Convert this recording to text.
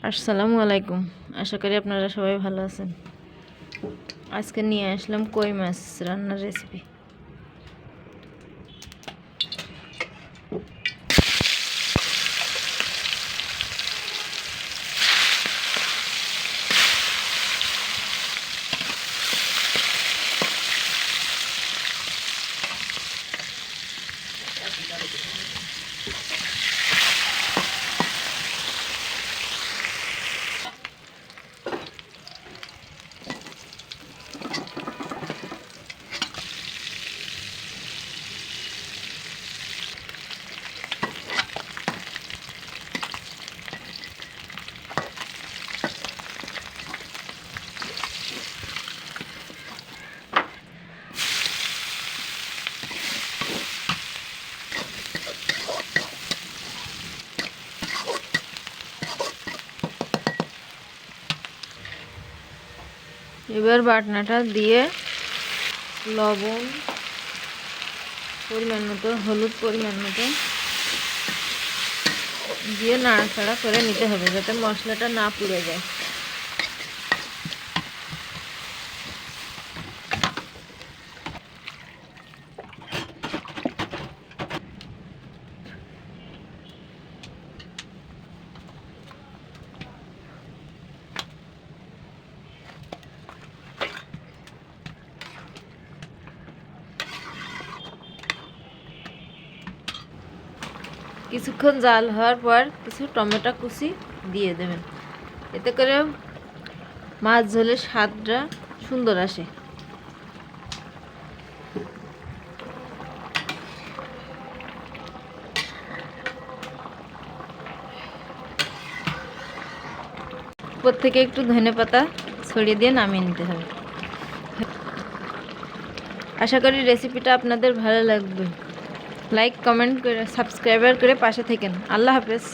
আসসালামু আলাইকুম। আশা করি আপনারা সবাই ভালো আছেন। আজকে নিয়ে আসলাম কই মাছ রান্নার রেসিপি। এবার বাটনাটা দিয়ে লবণ পরিমাণ মতো, হলুদ পরিমাণ মতো দিয়ে নাড়াচাড়া করে নিতে হবে যাতে মশলাটা না পুড়ে যায়। কিছুক্ষণ জাল হওয়ার পর কিছু টমেটো কুচি দিয়ে দেবেন, এতে করে মাছ ঝোলের স্বাদটা সুন্দর আসে। উপর থেকে একটু ধনেপাতা ছড়িয়ে দিয়ে নামিয়ে নিতে হবে। আশা করি রেসিপিটা আপনাদের ভালো লাগবে। লাইক, কমেন্ট করে, সাবস্ক্রাইবার করে পাশে থাকেন। আল্লাহ হাফেজ।